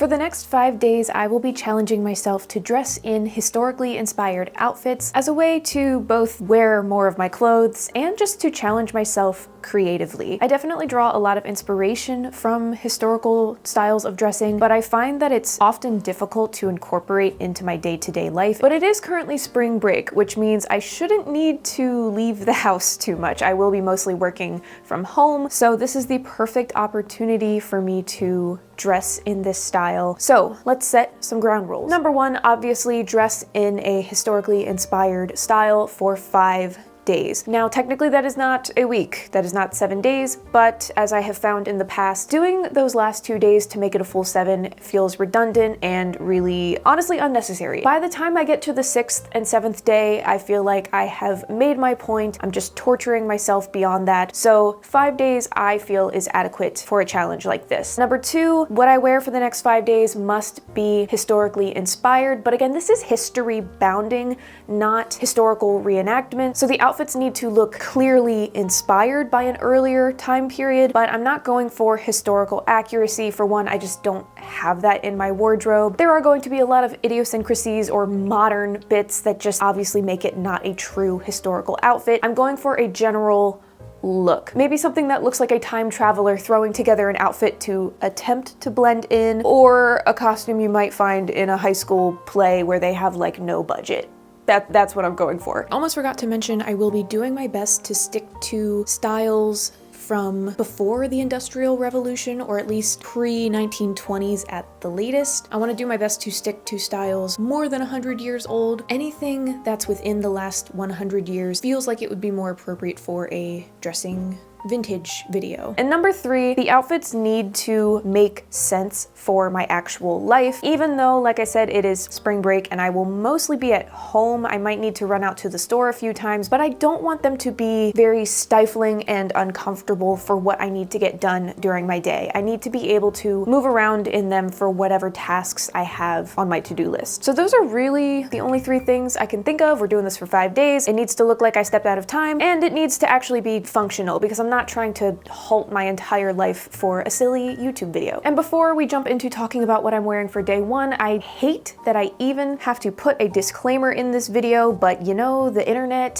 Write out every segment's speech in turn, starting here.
For the next 5 days, I will be challenging myself to dress in historically inspired outfits as a way to both wear more of my clothes and just to challenge myself creatively. I definitely draw a lot of inspiration from historical styles of dressing, but I find that it's often difficult to incorporate into my day-to-day life. But it is currently spring break, which means I shouldn't need to leave the house too much. I will be mostly working from home, so this is the perfect opportunity for me to dress in this style. So let's set some ground rules. Number one, obviously dress in a historically inspired style for 5 days. Now, technically that is not a week, that is not 7 days, but as I have found in the past, doing those last 2 days to make it a full 7 feels redundant and really, honestly, unnecessary. By the time I get to the 6th and 7th day, I feel like I have made my point. I'm just torturing myself beyond that. So 5 days I feel is adequate for a challenge like this. Number two, what I wear for the next 5 days must be historically inspired, but again, this is history bounding, not historical reenactment. So the outfits need to look clearly inspired by an earlier time period, but I'm not going for historical accuracy. For one, I just don't have that in my wardrobe. There are going to be a lot of idiosyncrasies or modern bits that just obviously make it not a true historical outfit. I'm going for a general look. Maybe something that looks like a time traveler throwing together an outfit to attempt to blend in, or a costume you might find in a high school play where they have like no budget. That's what I'm going for. Almost forgot to mention, I will be doing my best to stick to styles from before the Industrial Revolution, or at least pre-1920s at the latest. I want to do my best to stick to styles more than 100 years old. Anything that's within the last 100 years feels like it would be more appropriate for a dressing vintage video. And number three, the outfits need to make sense for my actual life. Even though, like I said, it is spring break and I will mostly be at home, I might need to run out to the store a few times, but I don't want them to be very stifling and uncomfortable for what I need to get done during my day. I need to be able to move around in them for whatever tasks I have on my to-do list. So those are really the only 3 things I can think of. We're doing this for 5 days. It needs to look like I stepped out of time, and it needs to actually be functional, because I'm not trying to halt my entire life for a silly YouTube video. And before we jump into talking about what I'm wearing for day 1, I hate that I even have to put a disclaimer in this video, but you know, the internet,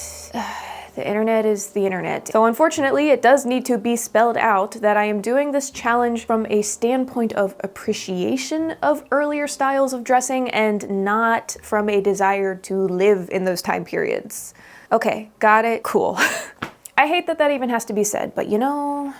the internet is the internet. So unfortunately, it does need to be spelled out that I am doing this challenge from a standpoint of appreciation of earlier styles of dressing and not from a desire to live in those time periods. Okay, got it? Cool. I hate that that even has to be said, but you know.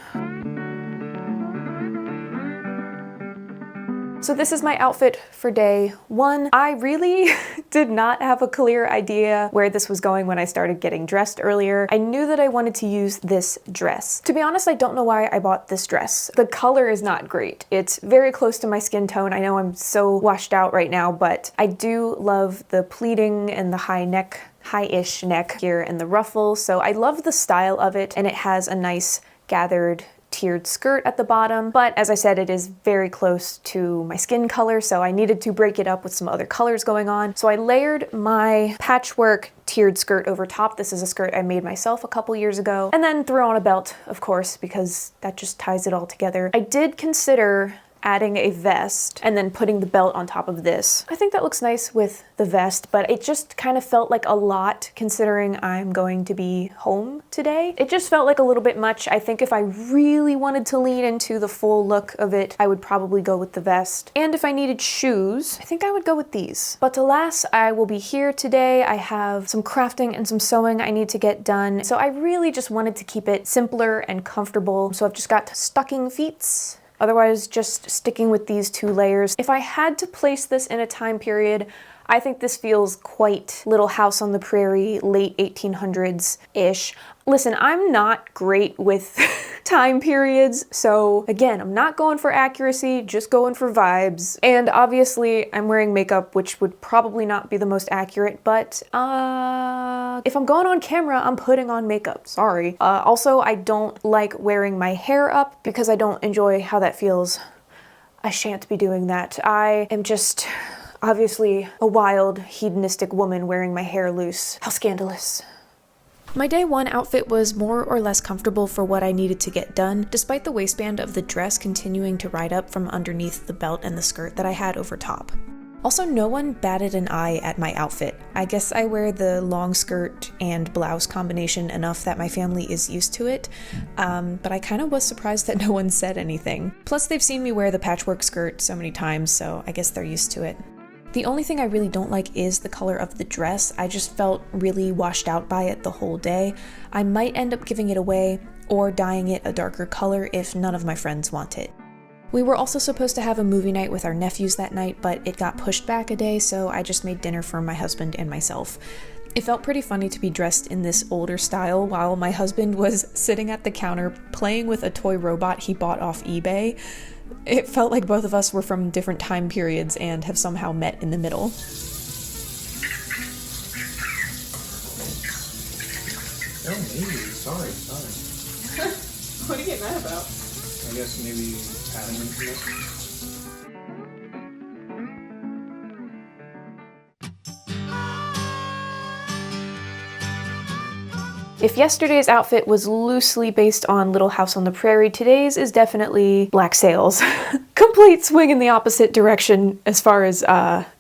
So this is my outfit for day 1. I really did not have a clear idea where this was going when I started getting dressed earlier. I knew that I wanted to use this dress. To be honest, I don't know why I bought this dress. The color is not great. It's very close to my skin tone. I know I'm so washed out right now, but I do love the pleating and the high-ish neck here and the ruffle. So I love the style of it, and it has a nice gathered tiered skirt at the bottom, but as I said, it is very close to my skin color, so I needed to break it up with some other colors going on. So I layered my patchwork tiered skirt over top. This is a skirt I made myself a couple years ago, and then threw on a belt, of course, because that just ties it all together. I did consider adding a vest and then putting the belt on top of this. I think that looks nice with the vest, but it just kind of felt like a lot considering I'm going to be home today. It just felt like a little bit much. I think if I really wanted to lean into the full look of it, I would probably go with the vest. And if I needed shoes, I think I would go with these. But alas, I will be here today. I have some crafting and some sewing I need to get done. So I really just wanted to keep it simpler and comfortable. So I've just got stocking feet. Otherwise, just sticking with these 2 layers. If I had to place this in a time period, I think this feels quite Little House on the Prairie, late 1800s-ish. Listen, I'm not great with time periods, so again, I'm not going for accuracy, just going for vibes. And obviously, I'm wearing makeup, which would probably not be the most accurate, but if I'm going on camera, I'm putting on makeup, sorry. Also, I don't like wearing my hair up because I don't enjoy how that feels. I shan't be doing that. I am just obviously a wild, hedonistic woman wearing my hair loose. How scandalous. My day one outfit was more or less comfortable for what I needed to get done, despite the waistband of the dress continuing to ride up from underneath the belt and the skirt that I had over top. Also, no one batted an eye at my outfit. I guess I wear the long skirt and blouse combination enough that my family is used to it, but I kind of was surprised that no one said anything. Plus, they've seen me wear the patchwork skirt so many times, so I guess they're used to it. The only thing I really don't like is the color of the dress. I just felt really washed out by it the whole day. I might end up giving it away or dyeing it a darker color if none of my friends want it. We were also supposed to have a movie night with our nephews that night, but it got pushed back a day, so I just made dinner for my husband and myself. It felt pretty funny to be dressed in this older style while my husband was sitting at the counter playing with a toy robot he bought off eBay. It felt like both of us were from different time periods and have somehow met in the middle. Oh, maybe. Sorry. What do you get mad about? I guess maybe patting him too much. If yesterday's outfit was loosely based on Little House on the Prairie, today's is definitely Black Sails. Complete swing in the opposite direction as far as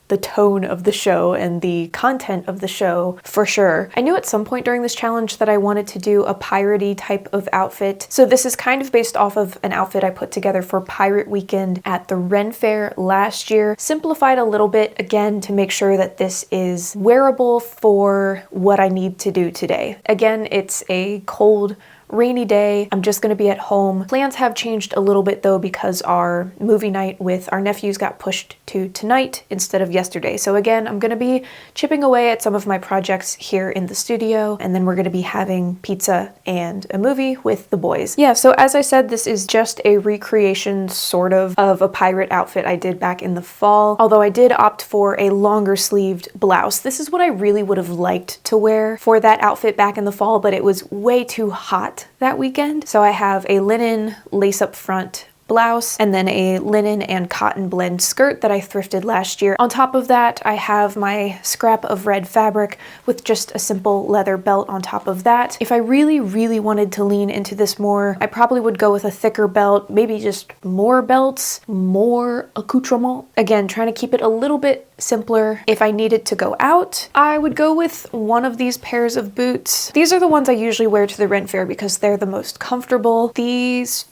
the tone of the show and the content of the show, for sure. I knew at some point during this challenge that I wanted to do a piratey type of outfit. So this is kind of based off of an outfit I put together for Pirate Weekend at the Renfaire last year. Simplified a little bit, again, to make sure that this is wearable for what I need to do today. Again, it's a cold, rainy day. I'm just gonna be at home. Plans have changed a little bit though because our movie night with our nephews got pushed to tonight instead of yesterday. So again, I'm gonna be chipping away at some of my projects here in the studio, and then we're gonna be having pizza and a movie with the boys. Yeah, so as I said, this is just a recreation sort of a pirate outfit I did back in the fall, although I did opt for a longer sleeved blouse. This is what I really would have liked to wear for that outfit back in the fall, but it was way too hot that weekend. So I have a linen lace up front blouse and then a linen and cotton blend skirt that I thrifted last year. On top of that, I have my scrap of red fabric with just a simple leather belt on top of that. If I really wanted to lean into this more, I probably would go with a thicker belt, maybe just more belts, more accoutrement. Again, trying to keep it a little bit simpler. If I needed to go out, I would go with one of these pairs of boots. These are the ones I usually wear to the Renfaire because they're the most comfortable. These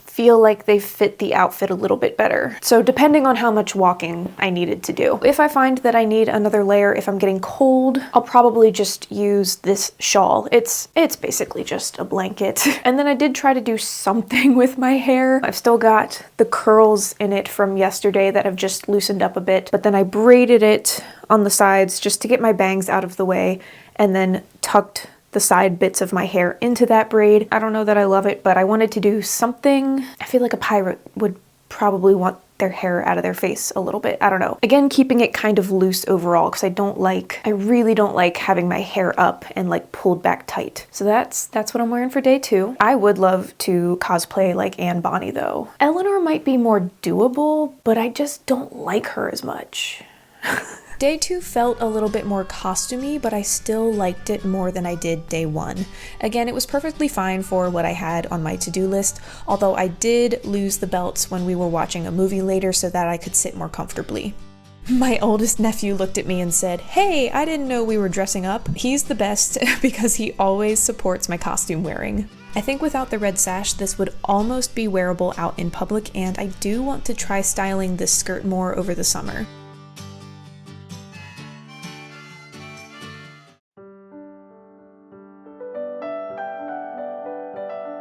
feel like they fit the outfit a little bit better. So depending on how much walking I needed to do. If I find that I need another layer, if I'm getting cold, I'll probably just use this shawl. It's basically just a blanket. And then I did try to do something with my hair. I've still got the curls in it from yesterday that have just loosened up a bit, but then I braided it on the sides just to get my bangs out of the way and then tucked the side bits of my hair into that braid. I don't know that I love it, but I wanted to do something. I feel like a pirate would probably want their hair out of their face a little bit. I don't know. Again, keeping it kind of loose overall because I really don't like having my hair up and like pulled back tight. So that's what I'm wearing for day 2. I would love to cosplay like Anne Bonny though. Eleanor might be more doable, but I just don't like her as much. Day 2 felt a little bit more costumey, but I still liked it more than I did day 1. Again, it was perfectly fine for what I had on my to-do list, although I did lose the belts when we were watching a movie later so that I could sit more comfortably. My oldest nephew looked at me and said, "Hey, I didn't know we were dressing up." He's the best because he always supports my costume wearing. I think without the red sash, this would almost be wearable out in public, and I do want to try styling this skirt more over the summer.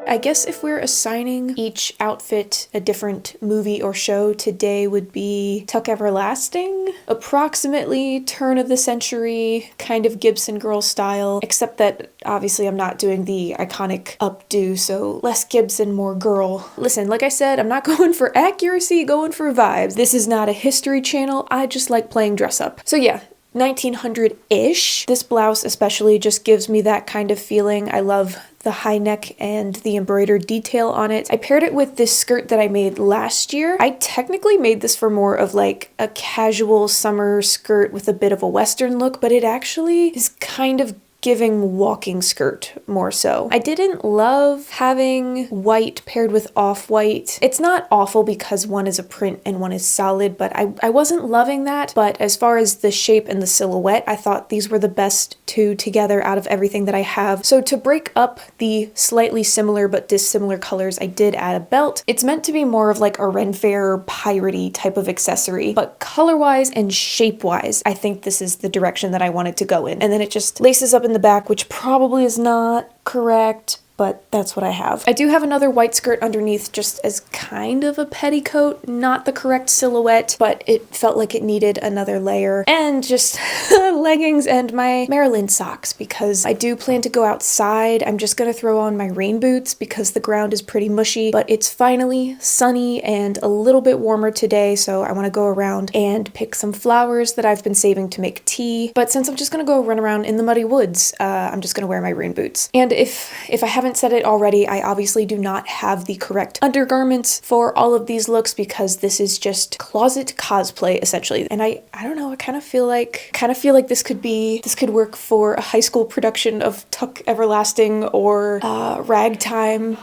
I guess if we're assigning each outfit a different movie or show, today would be Tuck Everlasting. Approximately turn of the century, kind of Gibson Girl style, except that obviously I'm not doing the iconic updo, so less Gibson, more girl. Listen, like I said, I'm not going for accuracy, going for vibes. This is not a history channel, I just like playing dress up. So yeah, 1900-ish. This blouse especially just gives me that kind of feeling. I love the high neck and the embroidered detail on it. I paired it with this skirt that I made last year. I technically made this for more of like a casual summer skirt with a bit of a Western look, but it actually is kind of giving walking skirt more so. I didn't love having white paired with off-white. It's not awful because one is a print and one is solid, but I wasn't loving that. But as far as the shape and the silhouette, I thought these were the best two together out of everything that I have. So to break up the slightly similar but dissimilar colors, I did add a belt. It's meant to be more of like a Renfaire piratey type of accessory, but color-wise and shape-wise, I think this is the direction that I wanted to go in. And then it just laces up in the back, which probably is not correct, but that's what I have. I do have another white skirt underneath just as kind of a petticoat, not the correct silhouette, but it felt like it needed another layer. And just leggings and my Maryland socks because I do plan to go outside. I'm just gonna throw on my rain boots because the ground is pretty mushy, but it's finally sunny and a little bit warmer today, so I wanna go around and pick some flowers that I've been saving to make tea. But since I'm just gonna go run around in the muddy woods, I'm just gonna wear my rain boots. And if I haven't said it already, I obviously do not have the correct undergarments for all of these looks because this is just closet cosplay essentially. And I don't know, I kind of feel like this could work for a high school production of Tuck Everlasting or Ragtime,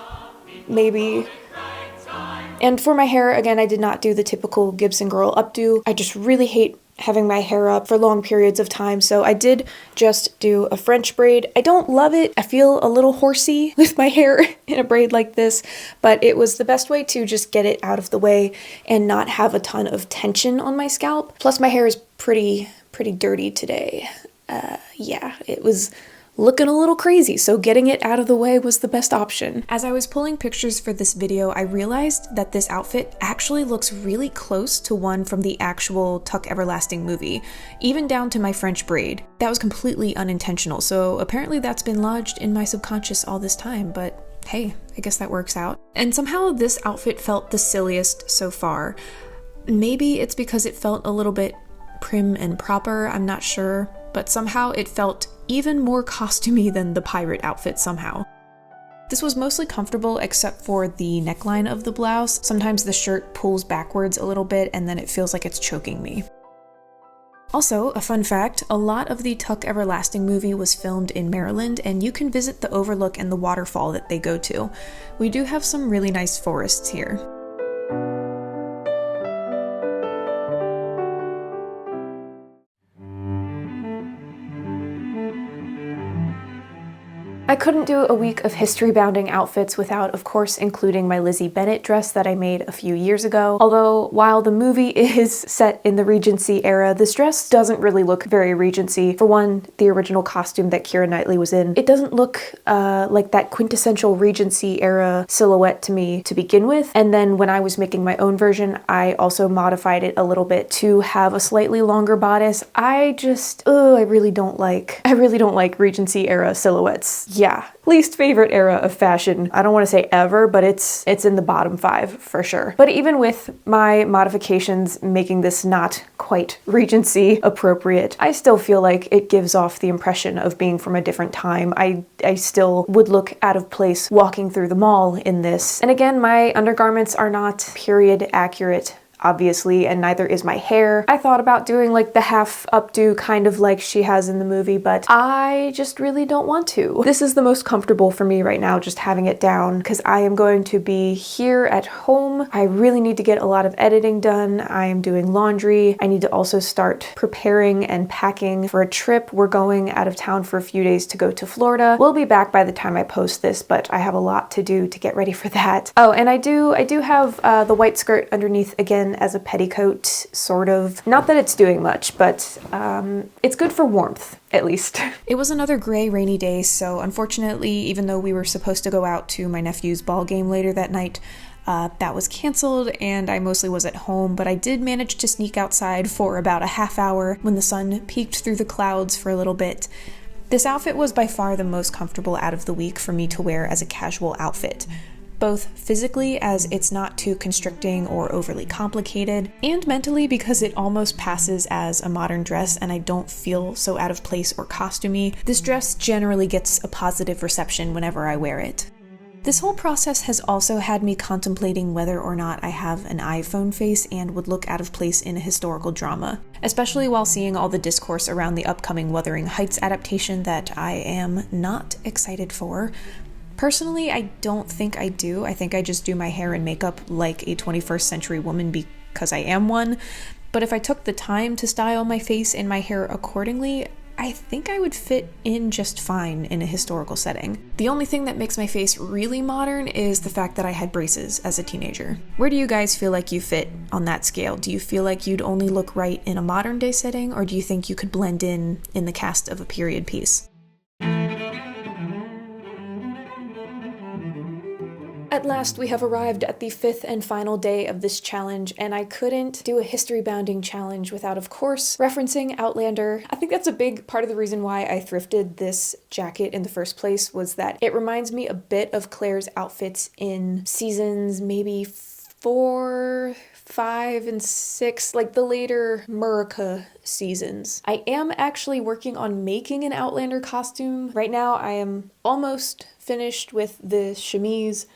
maybe. And for my hair, again, I did not do the typical Gibson girl updo. I just really hate having my hair up for long periods of time, so I did just do a French braid. I don't love it. I feel a little horsey with my hair in a braid like this, but it was the best way to just get it out of the way and not have a ton of tension on my scalp. Plus my hair is pretty dirty today. Yeah, it was looking a little crazy, so getting it out of the way was the best option. As I was pulling pictures for this video, I realized that this outfit actually looks really close to one from the actual Tuck Everlasting movie, even down to my French braid. That was completely unintentional, so apparently that's been lodged in my subconscious all this time, but hey, I guess that works out. And somehow this outfit felt the silliest so far. Maybe it's because it felt a little bit prim and proper, I'm not sure, but somehow it felt even more costumey than the pirate outfit somehow. This was mostly comfortable except for the neckline of the blouse. Sometimes the shirt pulls backwards a little bit and then it feels like it's choking me. Also, a fun fact, a lot of the Tuck Everlasting movie was filmed in Maryland, and you can visit the overlook and the waterfall that they go to. We do have some really nice forests here. I couldn't do a week of history-bounding outfits without, of course, including my Lizzie Bennet dress that I made a few years ago. Although, while the movie is set in the Regency era, this dress doesn't really look very Regency. For one, the original costume that Keira Knightley was in, it doesn't look like that quintessential Regency era silhouette to me to begin with. And then when I was making my own version, I also modified it a little bit to have a slightly longer bodice. I really don't like Regency era silhouettes. Yeah, least favorite era of fashion. I don't want to say ever, but it's in the bottom 5 for sure. But even with my modifications making this not quite Regency appropriate, I still feel like it gives off the impression of being from a different time. I still would look out of place walking through the mall in this. And again, my undergarments are not period accurate, obviously, and neither is my hair. I thought about doing like the half updo kind of like she has in the movie, but I just really don't want to. This is the most comfortable for me right now, just having it down, because I am going to be here at home. I really need to get a lot of editing done. I am doing laundry. I need to also start preparing and packing for a trip. We're going out of town for a few days to go to Florida. We'll be back by the time I post this, but I have a lot to do to get ready for that. Oh, and I do have the white skirt underneath again as a petticoat, sort of. Not that it's doing much, but it's good for warmth, at least. It was another gray, rainy day, so unfortunately, even though we were supposed to go out to my nephew's ball game later that night, that was canceled and I mostly was at home, but I did manage to sneak outside for about a half hour when the sun peeked through the clouds for a little bit. This outfit was by far the most comfortable out of the week for me to wear as a casual outfit. Both physically, as it's not too constricting or overly complicated, and mentally because it almost passes as a modern dress and I don't feel so out of place or costumey. This dress generally gets a positive reception whenever I wear it. This whole process has also had me contemplating whether or not I have an iPhone face and would look out of place in a historical drama, especially while seeing all the discourse around the upcoming Wuthering Heights adaptation that I am not excited for. Personally, I don't think I do. I think I just do my hair and makeup like a 21st century woman because I am one. But if I took the time to style my face and my hair accordingly, I think I would fit in just fine in a historical setting. The only thing that makes my face really modern is the fact that I had braces as a teenager. Where do you guys feel like you fit on that scale? Do you feel like you'd only look right in a modern day setting, or do you think you could blend in the cast of a period piece? At last, we have arrived at the 5th and final day of this challenge, and I couldn't do a history-bounding challenge without, of course, referencing Outlander. I think that's a big part of the reason why I thrifted this jacket in the first place, was that it reminds me a bit of Claire's outfits in seasons maybe 4, 5, and 6, like the later Murica seasons. I am actually working on making an Outlander costume. Right now, I am almost finished with the chemise.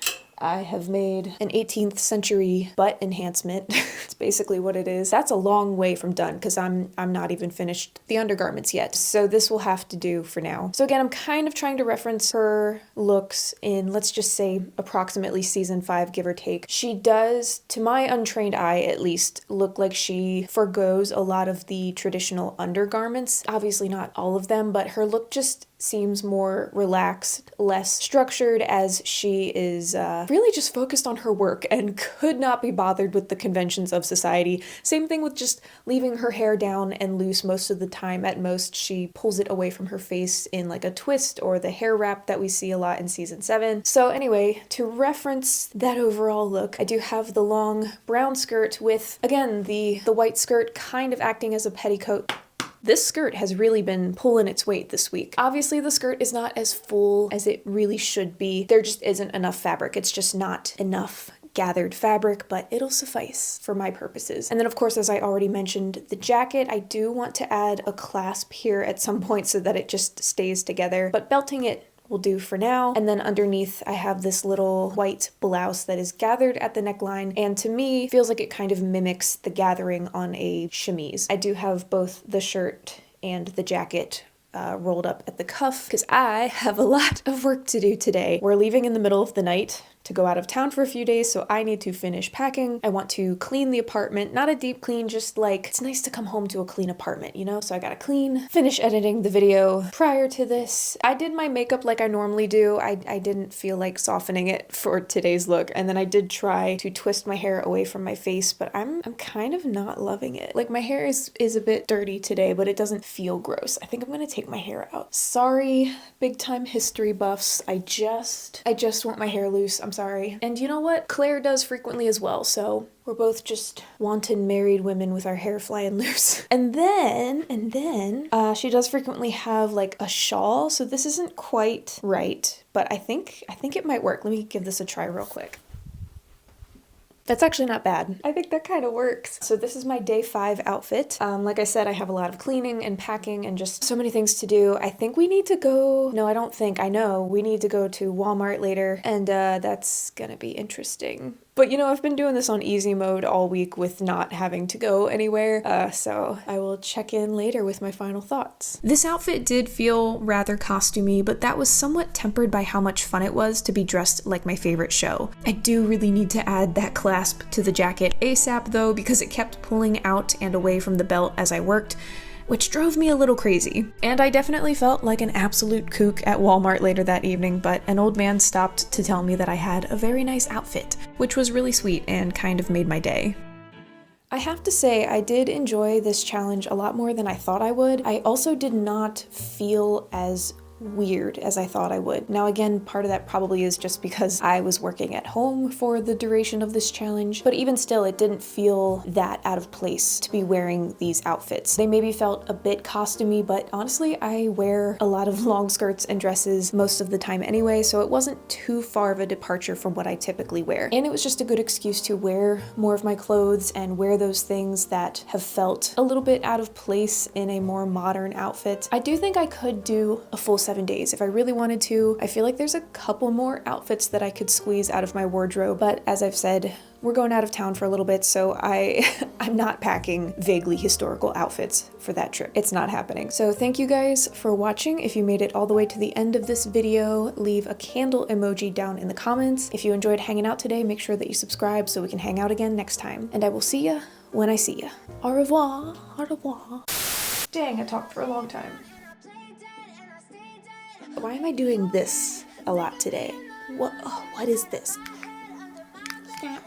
I have made an 18th century butt enhancement. It's basically what it is. That's a long way from done because I'm not even finished the undergarments yet. So this will have to do for now. So again, I'm kind of trying to reference her looks in, let's just say, approximately season 5, give or take. She does, to my untrained eye at least, look like she forgoes a lot of the traditional undergarments. Obviously not all of them, but her look just seems more relaxed, less structured, as she is really just focused on her work and could not be bothered with the conventions of society. Same thing with just leaving her hair down and loose most of the time. At most, she pulls it away from her face in like a twist or the hair wrap that we see a lot in season 7. So anyway, to reference that overall look, I do have the long brown skirt with, again, the white skirt kind of acting as a petticoat. This skirt has really been pulling its weight this week. Obviously, the skirt is not as full as it really should be. There just isn't enough fabric. It's just not enough gathered fabric, but it'll suffice for my purposes. And then, of course, as I already mentioned, the jacket, I do want to add a clasp here at some point so that it just stays together, but belting it will do for now. And then underneath I have this little white blouse that is gathered at the neckline, and to me feels like it kind of mimics the gathering on a chemise. I do have both the shirt and the jacket rolled up at the cuff because I have a lot of work to do today. We're leaving in the middle of the night to go out of town for a few days, so I need to finish packing. I want to clean the apartment, not a deep clean, just like, it's nice to come home to a clean apartment, you know? So I gotta clean, finish editing the video. Prior to this, I did my makeup like I normally do. I didn't feel like softening it for today's look, and then I did try to twist my hair away from my face, but I'm kind of not loving it. Like, my hair is a bit dirty today, but it doesn't feel gross. I think I'm gonna take my hair out. Sorry, big time history buffs. I just want my hair loose. I'm sorry. And you know what? Claire does frequently as well, so we're both just wanton married women with our hair flying loose. And then she does frequently have like a shawl, so this isn't quite right, but I think it might work. Let me give this a try real quick. That's actually not bad. I think that kind of works. So this is my day 5 outfit. Like I said, I have a lot of cleaning and packing and just so many things to do. I think we need to go, no, I don't think, I know, we need to go to Walmart later, and that's gonna be interesting. But you know, I've been doing this on easy mode all week with not having to go anywhere, so I will check in later with my final thoughts. This outfit did feel rather costumey, but that was somewhat tempered by how much fun it was to be dressed like my favorite show. I do really need to add that clasp to the jacket ASAP though, because it kept pulling out and away from the belt as I worked, which drove me a little crazy. And I definitely felt like an absolute kook at Walmart later that evening, but an old man stopped to tell me that I had a very nice outfit, which was really sweet and kind of made my day. I have to say, I did enjoy this challenge a lot more than I thought I would. I also did not feel as weird as I thought I would. Now again, part of that probably is just because I was working at home for the duration of this challenge, but even still, it didn't feel that out of place to be wearing these outfits. They maybe felt a bit costumey, but honestly, I wear a lot of long skirts and dresses most of the time anyway, so it wasn't too far of a departure from what I typically wear. And it was just a good excuse to wear more of my clothes and wear those things that have felt a little bit out of place in a more modern outfit. I do think I could do a full set 7 days if I really wanted to. I feel like there's a couple more outfits that I could squeeze out of my wardrobe, but as I've said, we're going out of town for a little bit, so I'm not packing vaguely historical outfits for that trip. It's not happening. So thank you guys for watching. If you made it all the way to the end of this video, leave a candle emoji down in the comments. If you enjoyed hanging out today, make sure that you subscribe so we can hang out again next time. And I will see ya when I see ya. Au revoir. Au revoir. Dang, I talked for a long time. Why am I doing this a lot today? What is this? Snap.